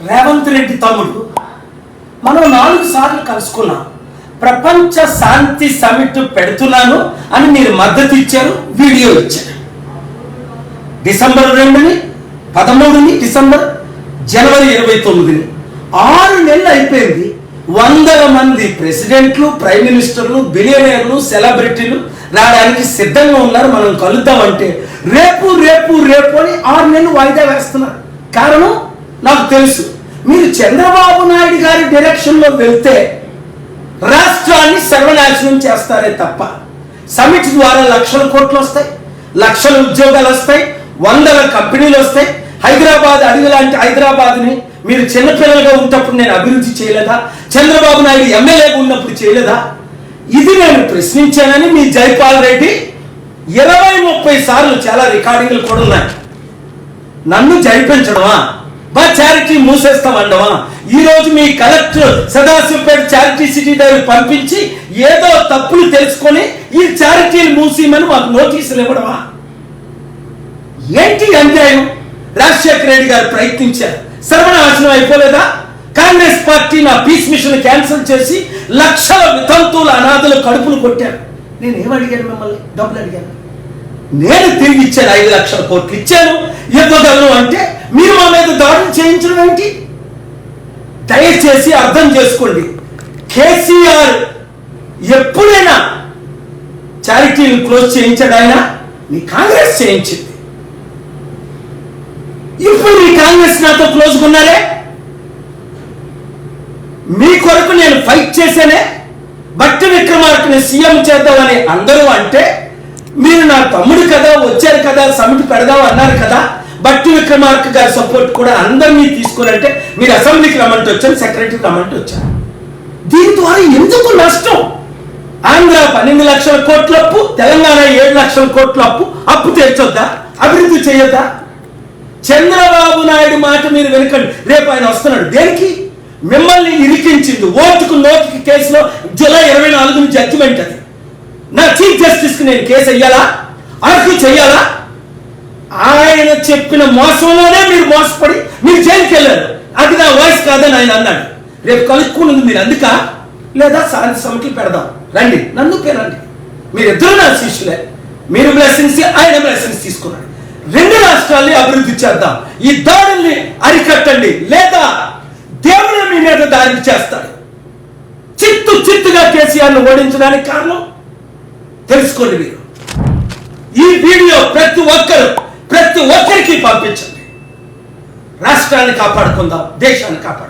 రేవంత్ రెడ్డి తమ్ముడు మనం 4 సార్లు కలుసుకున్నాం. ప్రపంచ శాంతి సమిట్ పెడుతున్నాను అని మీరు మద్దతు ఇచ్చారు, వీడియో ఇచ్చారు. డిసెంబర్ 2ని, 13ని, డిసెంబర్, జనవరి 29ని 6 నెలలు అయిపోయింది. 100 మంది ప్రెసిడెంట్లు, ప్రైమ్ మినిస్టర్లు, బిలియనీర్లు, సెలబ్రిటీలు రావడానికి సిద్ధంగా ఉన్నారు. మనం కలుద్దామంటే రేపు రేపు రేపు అని 6 నెలలు వాయిదా వేస్తున్నారు. కారణం నాకు తెలుసు. మీరు చంద్రబాబు నాయుడు గారి డైరెక్షన్లో వెళ్తే రాష్ట్రాన్ని సర్వనాశనం చేస్తారే తప్ప సమిట్ ద్వారా లక్షల కోట్లు వస్తాయి, లక్షల ఉద్యోగాలు వస్తాయి, 100 కంపెనీలు వస్తాయి. హైదరాబాద్ అడిగి లాంటి హైదరాబాద్ని మీరు చిన్నపిల్లలుగా ఉన్నప్పుడు నేను అభివృద్ధి చేయలేదా? చంద్రబాబు నాయుడు ఎమ్మెల్యేగా ఉన్నప్పుడు చేయలేదా? ఇది నేను ప్రశ్నించానని మీ జైపాల్ రెడ్డి 20-30 సార్లు, చాలా రికార్డింగ్లు కూడా ఉన్నాయి. నన్ను జైపించడమా, మా చారిటీ మూసేస్తామండమా? ఈ రోజు మీ కలెక్టర్ సదాశివపేట చారిటీ సిటీ దగ్గర పంపించి ఏదో తప్పులు తెలుసుకొని ఈ చారిటీలు మూసేయమని మాకు నోటీసులు ఇవ్వడమా? ఏంటి అన్యాయం? రాజశేఖర రెడ్డి గారు ప్రయత్నించారు, సర్వనాశనం అయిపోలేదా? కాంగ్రెస్ పార్టీ నా పీస్ మిషన్ క్యాన్సిల్ చేసి లక్షల వితంతువుల అనాథుల కడుపులు కొట్టారు. నేను ఏమడిగాను? మిమ్మల్ని డబ్బులు అడిగాను. నేను తిరిగి ఇచ్చాను, 5 లక్షల కోట్లు ఇచ్చాను. ఇవ్వగలను అంటే మీరు మా మీద దాడులు చేయించడం ఏంటి? దయచేసి అర్థం చేసుకోండి. కేసీఆర్ ఎప్పుడైనా చారిటీలు క్లోజ్ చేయించడాయినా మీ కాంగ్రెస్ చేయించింది. ఇప్పుడు మీ కాంగ్రెస్ నాతో క్లోజ్గా ఉన్నారే. మీ కొరకు నేను ఫైట్ చేశానే. భట్టి విక్రమార్కని సీఎం చేద్దామని అందరూ అంటే మీరు నా తమ్ముడు కదా, వచ్చారు కదా, సమిట్ పెడదాం అన్నారు కదా. భట్టి విక్రమార్క గారి సపోర్ట్ కూడా అందరినీ తీసుకురంటే మీరు అసెంబ్లీకి రమ్మంటే వచ్చారు, సెక్రటరీకి రమ్మంటే వచ్చారు. దీని ద్వారా ఎందుకు నష్టం? ఆంధ్ర 12 లక్షల కోట్ల అప్పు, తెలంగాణ 7 లక్షల కోట్ల అప్పు తీర్చొద్దా? అభివృద్ధి చేయొద్దా? చంద్రబాబు నాయుడు మాట మీరు వెనుకండి. రేపు ఆయన వస్తున్నాడు. దేనికి? మిమ్మల్ని ఇరికించింది ఓటుకు నోటుకి కేసులో జూలై 24ని జడ్జిమెంట్. అది నా చీఫ్ జస్టిస్కి నేను కేసు వెయ్యాలా? అర్హు చెయ్యాలా? ఆయన చెప్పిన మోసంలోనే మీరు మోసపడి మీరు జైలుకి వెళ్ళారు. అది నా వాయిస్ కాదని ఆయన అన్నాడు. రేపు కలుసుకున్నది మీరు అందుక, లేదా శాంతి సమిట్లు పెడదాం రండి, నన్ను పేరండి. మీరిద్దరు నా శిష్యులే. మీరు బ్లెస్సింగ్స్, ఆయన బ్లెస్సింగ్స్ తీసుకున్నాడు. 2 రాష్ట్రాల్ని అభివృద్ధి చేద్దాం. ఈ దాడుల్ని అరికట్టండి, లేదా దేవుడు మీ మీద దాడి చేస్తాడు. చిత్తుగా కేసీఆర్ను ఓడించడానికి కారణం తెలుసుకోండి. మీరు ఈ వీడియో ప్రతి ఒక్కరికి పంపించండి. రాష్ట్రాన్ని కాపాడుకుందాం, దేశాన్ని కాపాడుకుందాం.